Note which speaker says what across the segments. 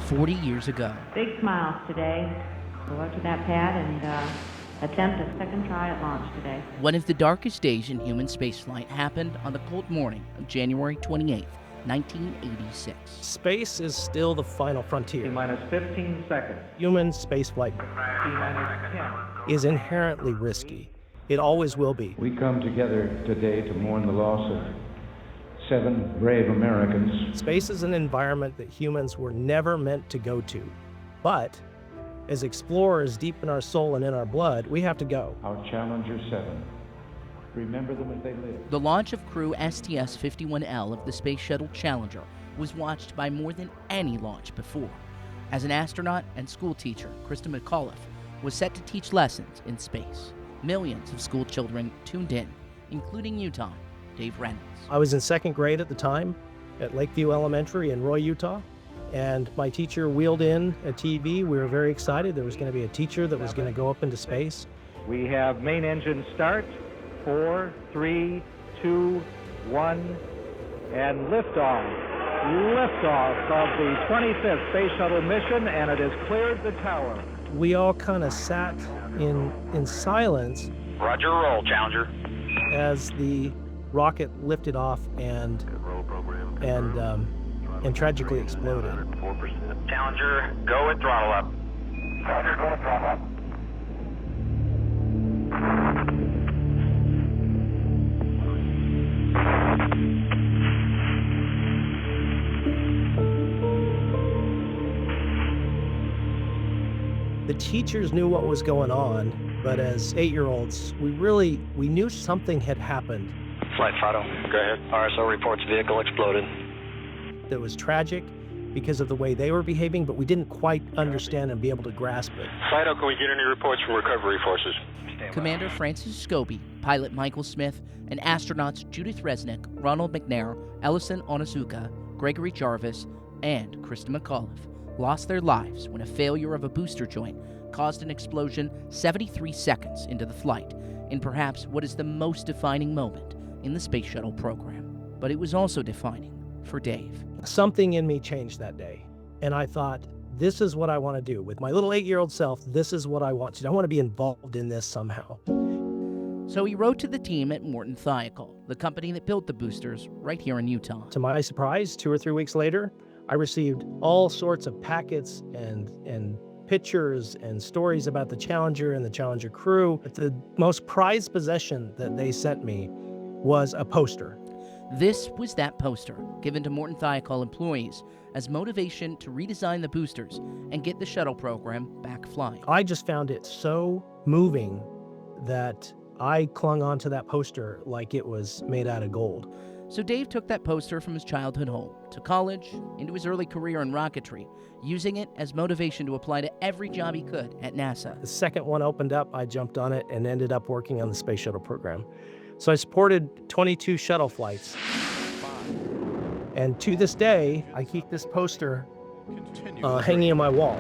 Speaker 1: 40 years ago.
Speaker 2: Big smiles today. Go up to that pad and attempt a second try at launch today.
Speaker 1: One of the darkest days in human spaceflight happened on the cold morning of January 28, 1986.
Speaker 3: Space is still the final frontier.
Speaker 4: T-minus 15 seconds.
Speaker 3: Human spaceflight
Speaker 4: T-minus 10.
Speaker 3: is inherently risky. It always will be.
Speaker 5: We come together today to mourn the loss of 7 brave Americans.
Speaker 3: Space is an environment that humans were never meant to go to. But as explorers deep in our soul and in our blood, we have to go.
Speaker 5: Our Challenger 7. Remember them as they live.
Speaker 1: The launch of crew STS-51L of the Space Shuttle Challenger was watched by more than any launch before. As an astronaut and school teacher, Krista McAuliffe was set to teach lessons in space. Millions of school children tuned in, including Utah, Dave Reynolds.
Speaker 3: I was in 2nd grade at the time at Lakeview Elementary in Roy, Utah, and my teacher wheeled in a TV. We were very excited. There was going to be a teacher that was going to go up into space.
Speaker 4: We have main engine start. 4, 3, 2, 1, and liftoff. Liftoff of the 25th Space Shuttle mission, and it has cleared the tower.
Speaker 3: We all kind of sat in silence.
Speaker 6: Roger, roll, Challenger.
Speaker 3: As the rocket lifted off and tragically exploded.
Speaker 6: 4%. Challenger, go and throttle up. Challenger, go and throttle up.
Speaker 3: The teachers knew what was going on, but as 8-year-olds, we knew something had happened.
Speaker 6: Flight Fido, go ahead. RSO reports vehicle exploded.
Speaker 3: That was tragic because of the way they were behaving, but we didn't quite understand and be able to grasp it.
Speaker 6: Fido, can we get any reports from recovery forces?
Speaker 1: Commander Francis Scobie, pilot Michael Smith, and astronauts Judith Resnick, Ronald McNair, Ellison Onizuka, Gregory Jarvis, and Krista McAuliffe lost their lives when a failure of a booster joint caused an explosion 73 seconds into the flight, in perhaps what is the most defining moment in the Space Shuttle program. But it was also defining for Dave.
Speaker 3: Something in me changed that day, and I thought, this is what I want to do. With my little 8-year-old self, this is what I want to do. I want to be involved in this somehow.
Speaker 1: So he wrote to the team at Morton Thiokol, the company that built the boosters right here in Utah.
Speaker 3: To my surprise, 2 or 3 weeks later, I received all sorts of packets and pictures and stories about the Challenger and the Challenger crew. But the most prized possession that they sent me was a poster.
Speaker 1: This was that poster, given to Morton Thiokol employees as motivation to redesign the boosters and get the shuttle program back flying.
Speaker 3: I just found it so moving that I clung onto that poster like it was made out of gold.
Speaker 1: So Dave took that poster from his childhood home to college, into his early career in rocketry, using it as motivation to apply to every job he could at NASA.
Speaker 3: The second one opened up, I jumped on it and ended up working on the Space Shuttle program. So I supported 22 shuttle flights. And to this day, I keep this poster hanging on my wall.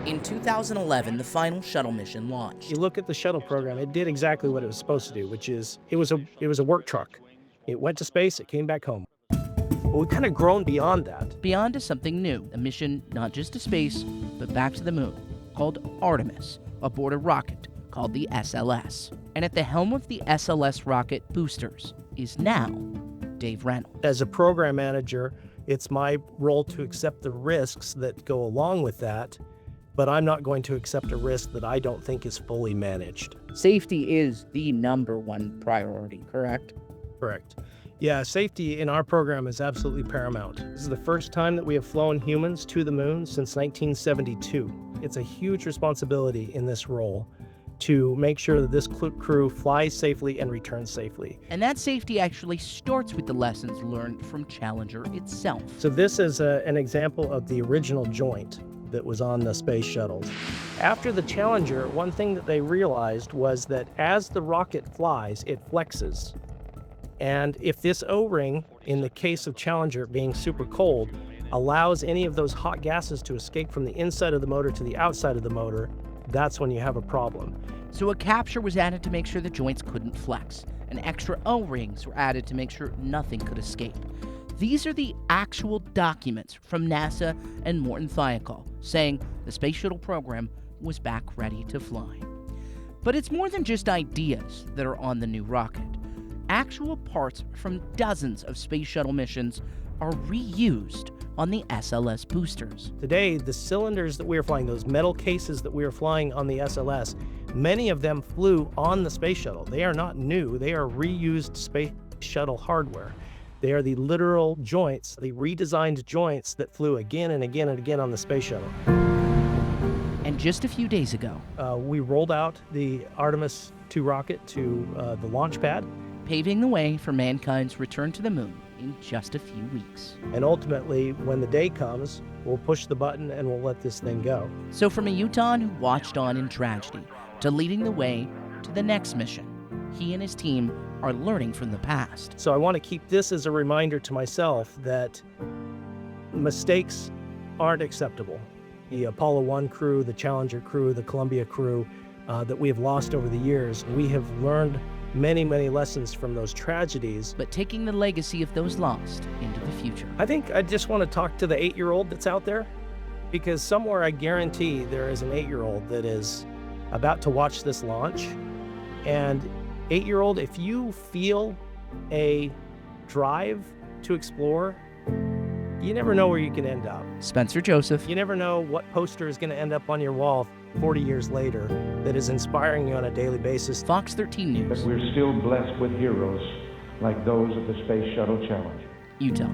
Speaker 1: In 2011, the final shuttle mission launched.
Speaker 3: You look at the shuttle program, it did exactly what it was supposed to do, which is it was a work truck. It went to space, it came back home. But we've kind of grown beyond that.
Speaker 1: Beyond to something new, a mission not just to space, but back to the moon, called Artemis, aboard a rocket called the SLS. And at the helm of the SLS rocket boosters is now Dave Reynolds.
Speaker 3: As a program manager, it's my role to accept the risks that go along with that, but I'm not going to accept a risk that I don't think is fully managed.
Speaker 1: Safety is the number one priority, correct?
Speaker 3: Correct. Yeah, safety in our program is absolutely paramount. This is the first time that we have flown humans to the moon since 1972. It's a huge responsibility in this role to make sure that this crew flies safely and returns safely.
Speaker 1: And that safety actually starts with the lessons learned from Challenger itself.
Speaker 3: So this is an example of the original joint that was on the space shuttles. After the Challenger, one thing that they realized was that as the rocket flies, it flexes. And if this O-ring, in the case of Challenger being super cold, allows any of those hot gases to escape from the inside of the motor to the outside of the motor, that's when you have a problem.
Speaker 1: So a capture was added to make sure the joints couldn't flex, and extra O-rings were added to make sure nothing could escape. These are the actual documents from NASA and Morton Thiokol saying the space shuttle program was back ready to fly. But it's more than just ideas that are on the new rocket. Actual parts from dozens of space shuttle missions are reused on the SLS boosters.
Speaker 3: Today, the cylinders that we are flying, those metal cases that we are flying on the SLS, many of them flew on the space shuttle. They are not new, they are reused space shuttle hardware. They are the literal joints, the redesigned joints that flew again and again and again on the space shuttle.
Speaker 1: And just a few days ago,
Speaker 3: we rolled out the Artemis 2 rocket to the launch pad.
Speaker 1: paving the way for mankind's return to the moon in just a few weeks.
Speaker 3: And ultimately, when the day comes, we'll push the button and we'll let this thing go.
Speaker 1: So from a Utahn who watched on in tragedy to leading the way to the next mission, he and his team are learning from the past.
Speaker 3: So I want to keep this as a reminder to myself that mistakes aren't acceptable. The Apollo 1 crew, the Challenger crew, the Columbia crew that we have lost over the years, we have learned many, many lessons from those tragedies.
Speaker 1: But taking the legacy of those lost into the future.
Speaker 3: I think I just want to talk to the 8-year-old that's out there, because somewhere I guarantee there is an 8-year-old that is about to watch this launch. And 8-year-old, if you feel a drive to explore, you never know where you can end up.
Speaker 1: Spencer Joseph.
Speaker 3: You never know what poster is going to end up on your wall 40 years later that is inspiring you on a daily basis.
Speaker 1: Fox 13 News.
Speaker 5: But we're still blessed with heroes like those of the Space Shuttle Challenger.
Speaker 1: Utah.